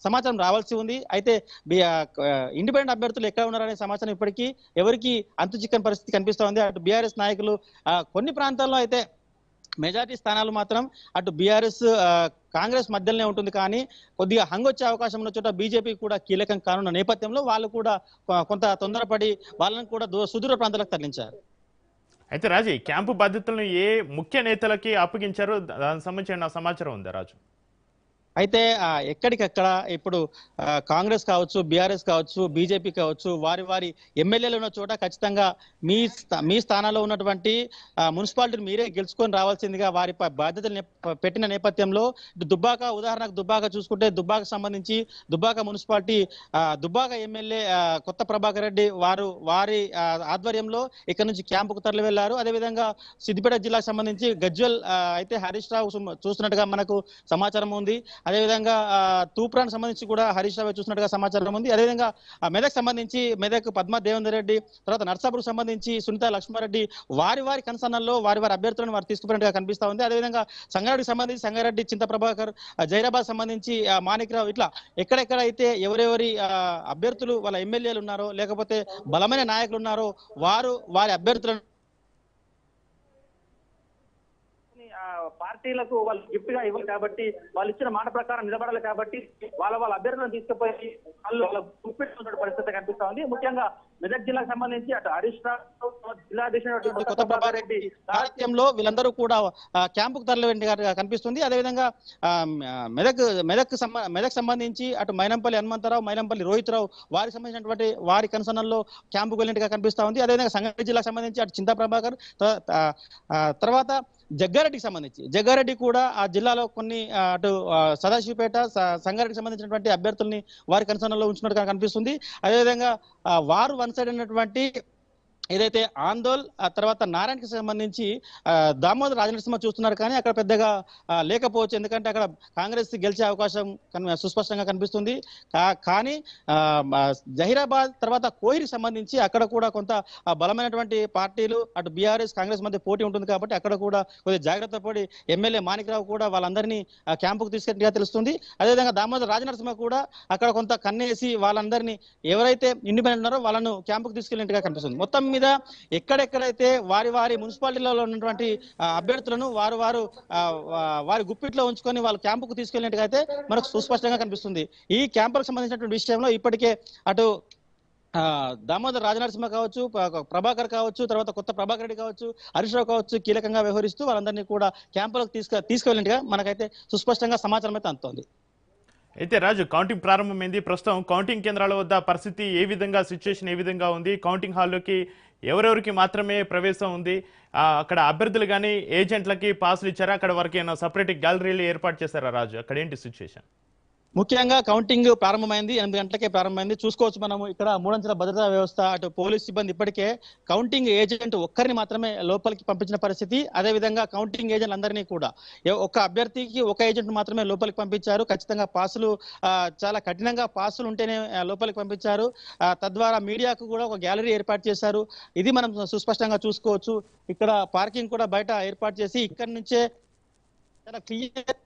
సమాచారం రావాల్సి ఉంది. అయితే ఇండిపెండెంట్ అభ్యర్థులు ఎక్కడ ఉన్నారనే సమాచారం ఇప్పటికీ ఎవరికి అంతు చిక్కని పరిస్థితి కనిపిస్తా ఉంది. అటు బీఆర్ఎస్ నాయకులు కొన్ని ప్రాంతాల్లో అయితే మెజారిటీ స్థానాలు మాత్రం అటు బీఆర్ఎస్ కాంగ్రెస్ మధ్యలోనే ఉంటుంది, కానీ కొద్దిగా హంగొచ్చే అవకాశం ఉన్న చోట బీజేపీ కూడా కీలకం కానున్న నేపథ్యంలో వాళ్ళు కూడా కొంత తొందరపడి వాళ్ళని కూడా సుదూర ప్రాంతాలకు తరలించారు. అయితే రాజు, క్యాంపు బాధ్యతలను ఏ ముఖ్య నేతలకి అప్పగించారో దానికి సంబంధించిన సమాచారం ఉందా రాజు? అయితే ఎక్కడికక్కడ ఇప్పుడు కాంగ్రెస్ కావచ్చు, బీఆర్ఎస్ కావచ్చు, బీజేపీ కావచ్చు, వారి వారి ఎమ్మెల్యేలు ఉన్న చోట ఖచ్చితంగా మీ స్థానాల్లో ఉన్నటువంటి మున్సిపాలిటీని మీరే గెలుచుకొని రావాల్సిందిగా వారి బాధ్యతలు పెట్టిన నేపథ్యంలో దుబ్బాక, ఉదాహరణకు దుబ్బాక చూసుకుంటే దుబ్బాక సంబంధించి దుబ్బాక మున్సిపాలిటీ దుబ్బాక ఎమ్మెల్యే కొత్త ప్రభాకర్ రెడ్డి వారి ఆధ్వర్యంలో ఇక్కడ నుంచి క్యాంపుకు తరలి వెళ్లారు. అదేవిధంగా సిద్దిపేట జిల్లాకు సంబంధించి గజ్వెల్ అయితే హరీష్ రావు చూస్తున్నట్టుగా మనకు సమాచారం ఉంది. అదేవిధంగా తూప్రాన్ సంబంధించి కూడా హరీష్ రావు చూసినట్టుగా సమాచారం ఉంది. అదేవిధంగా మెదక్ సంబంధించి మెదక్ పద్మా దేవేందర్ రెడ్డి, తర్వాత నర్సాపూర్కు సంబంధించి సునీత లక్ష్మారెడ్డి వారి కన్సర్నల్లో వారి తీసుకుపోయినట్టుగా కనిపిస్తా ఉంది. అదేవిధంగా సంగారెడ్డికి సంబంధించి సంగారెడ్డి చింత ప్రభాకర్, జైరాబాద్ సంబంధించి మాణిక్ రావు, ఇట్లా ఎక్కడెక్కడైతే ఎవరెవరి అభ్యర్థులు వాళ్ళ ఎమ్మెల్యేలు ఉన్నారో లేకపోతే బలమైన నాయకులు ఉన్నారో వారి అభ్యర్థులను పార్టీలకు వాళ్ళు గిఫ్ట్ గా ఇవ్వాలి కాబట్టి, వాళ్ళు ఇచ్చిన మాట ప్రకారం నిలబడాలి కాబట్టి వాళ్ళ అభ్యర్థులను తీసుకుపోయి వాళ్ళ గుప్పెట్టుకున్న పరిస్థితి కనిపిస్తా ఉంది. ముఖ్యంగా మెదక్ జిల్లాకు సంబంధించి అటు హరీష్ రావు జిల్లా అధ్యక్షుడు కొత్త ప్రభాకర్ రెడ్డి సారథ్యంలో వీళ్ళందరూ కూడా క్యాంపుకు తరలిగా కనిపిస్తుంది. అదేవిధంగా మెదక్ సంబంధించి అటు మైనంపల్లి హనుమంతరావు, మైనంపల్లి రోహిత్ రావు వారికి సంబంధించినటువంటి వారి కన్సర్నల్లో క్యాంపుకు వెళ్ళినట్టుగా కనిపిస్తా ఉంది. అదేవిధంగా సంగారెడ్డి జిల్లాకు సంబంధించి అటు చింతా ప్రభాకర్, తర్వాత జగ్గారెడ్డి కూడా ఆ జిల్లాలో కొన్ని అటు సదాశివపేట, సంగారెడ్డికి సంబంధించినటువంటి అభ్యర్థుల్ని వారి కన్సర్న్లో ఉంచినట్టుగా కనిపిస్తుంది. అదేవిధంగా వారు వన్ సైడ్ అయినటువంటి ఏదైతే ఆందోళ్ తర్వాత నారాయణకి సంబంధించి దామోదర్ రాజనరసింహ చూస్తున్నారు, కానీ అక్కడ పెద్దగా లేకపోవచ్చు. ఎందుకంటే అక్కడ కాంగ్రెస్ గెలిచే అవకాశం సుస్పష్టంగా కనిపిస్తుంది. కానీ జహీరాబాద్ తర్వాత కోహిరికి సంబంధించి అక్కడ కూడా కొంత బలమైనటువంటి పార్టీలు అటు బీఆర్ఎస్ కాంగ్రెస్ మధ్య పోటీ ఉంటుంది కాబట్టి అక్కడ కూడా కొద్దిగా జాగ్రత్త పడి ఎమ్మెల్యే మాణిక్ రావు కూడా వాళ్ళందరినీ క్యాంపుకు తీసుకెళ్ళినట్టుగా తెలుస్తుంది. అదేవిధంగా దామోదర్ రాజనరసింహ కూడా అక్కడ కొంత కన్నేసి వాళ్ళందరినీ ఎవరైతే ఇండిపెండెంట్ ఉన్నారో వాళ్ళను క్యాంపుకు తీసుకెళ్ళినట్టుగా కనిపిస్తుంది. మొత్తం మీద ఎక్కడెక్కడైతే వారి మున్సిపాలిటీలలో ఉన్నటువంటి అభ్యర్థులను వారి గుప్పిట్లో ఉంచుకొని వాళ్ళు క్యాంపుకు తీసుకెళ్ళినట్టుగా అయితే మనకు సుస్పష్టంగా కనిపిస్తుంది. ఈ క్యాంపులకు సంబంధించినటువంటి విషయంలో ఇప్పటికే అటు దామోదర్ రాజనరసింహ కావచ్చు, ప్రభాకర్ కావచ్చు, తర్వాత కొత్త ప్రభాకర్ రెడ్డి కావచ్చు, హరీష్ రావు కావచ్చు కీలకంగా వ్యవహరిస్తూ వాళ్ళందరినీ కూడా క్యాంపులకు తీసుకెళ్ళినట్టుగా మనకైతే సుస్పష్టంగా సమాచారం అయితే అందుతోంది. అయితే రాజు, కౌంటింగ్ ప్రారంభమైంది. ప్రస్తుతం కౌంటింగ్ కేంద్రాల వద్ద పరిస్థితి ఏ విధంగా, సిచ్యువేషన్ ఏ విధంగా ఉంది? కౌంటింగ్ హాల్లోకి ఎవరెవరికి మాత్రమే ప్రవేశం ఉంది? అక్కడ అభ్యర్థులు కానీ ఏజెంట్లకి పాసులు ఇచ్చారా? అక్కడ వరకు ఏమైనా సపరేట్ గ్యాలరీలు ఏర్పాటు చేశారా రాజు? అక్కడ ఏంటి సిచ్యువేషన్? ముఖ్యంగా కౌంటింగ్ ప్రారంభమైంది, 8 గంటలకే ప్రారంభమైంది. చూసుకోవచ్చు మనము ఇక్కడ 3 అంచెల భద్రతా వ్యవస్థ, అటు పోలీస్ సిబ్బంది ఇప్పటికే కౌంటింగ్ ఏజెంట్ ఒక్కరిని మాత్రమే లోపలికి పంపించిన పరిస్థితి. అదేవిధంగా కౌంటింగ్ ఏజెంట్ అందరినీ కూడా ఒక అభ్యర్థికి ఒక ఏజెంట్ మాత్రమే లోపలికి పంపించారు. ఖచ్చితంగా పాసులు చాలా కఠినంగా పాసులు ఉంటేనే లోపలికి పంపించారు. తద్వారా మీడియాకు కూడా ఒక గ్యాలరీ ఏర్పాటు చేశారు. ఇది మనం సుస్పష్టంగా చూసుకోవచ్చు. ఇక్కడ పార్కింగ్ కూడా బయట ఏర్పాటు చేసి ఇక్కడి నుంచే చాలా క్లియర్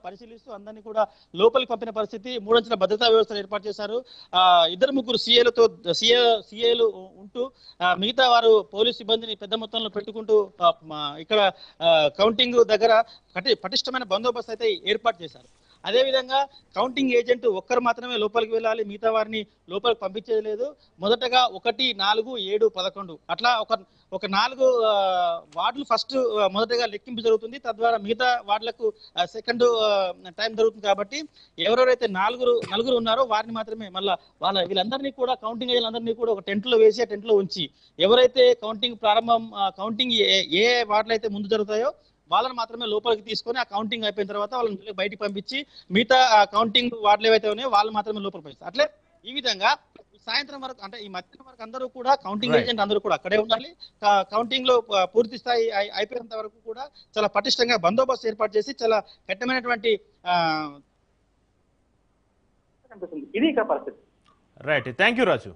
పరిశీలిస్తూ అందరినీ కూడా లోపలికి పంపిన పరిస్థితి. 3 అంచెల భద్రతా వ్యవస్థను ఏర్పాటు చేశారు. 2-3 సీఏలు ఉంటూ మిగతా వారు పోలీస్ సిబ్బందిని పెద్ద మొత్తంలో పెట్టుకుంటూ ఇక్కడ కౌంటింగ్ దగ్గర పటిష్టమైన బందోబస్తు అయితే ఏర్పాటు చేశారు. అదేవిధంగా కౌంటింగ్ ఏజెంట్ ఒక్కరు మాత్రమే లోపలికి వెళ్ళాలి, మిగతా వారిని లోపలికి పంపించేది లేదు. మొదటగా 1, 4, 7, 11 అట్లా ఒక 4 వార్డులు ఫస్ట్ మొదటగా లెక్కింపు జరుగుతుంది. తద్వారా మిగతా వార్డులకు సెకండ్ టైం జరుగుతుంది. కాబట్టి ఎవరెవరైతే నలుగురు ఉన్నారో వారిని మాత్రమే మళ్ళీ వీళ్ళందరినీ కూడా కౌంటింగ్ ఏజెంట్లందరినీ కూడా ఒక టెంట్లో వేసి ఆ టెంట్లో ఉంచి ఎవరైతే కౌంటింగ్ ఏ వార్డులు అయితే ముందు జరుగుతాయో వాళ్ళని మాత్రమే లోపలికి తీసుకొని ఆ కౌంటింగ్ అయిపోయిన తర్వాత వాళ్ళని బయటికి పంపించి మిగతా కౌంటింగ్ వార్డులు ఏవైతే ఉన్నాయో వాళ్ళు మాత్రమే లోపలికి పంపిస్తారు. అట్లే ఈ విధంగా సాయంత్రం వరకు, అంటే ఈ మధ్యాహ్నం వరకు అందరూ కూడా కౌంటింగ్ ఏజెంట్ అందరూ కూడా అక్కడే ఉండాలి. కౌంటింగ్ లో పూర్తి స్థాయి అయిపోయేంత వరకు కూడా చాలా పటిష్టంగా బందోబస్తు ఏర్పాటు చేసి చాలా కఠినమైనటువంటి ఇది ఇక పరిస్థితి. Right, thank you Raju.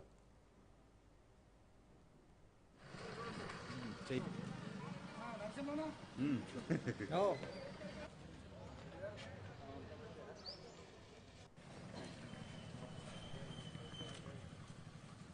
Oh.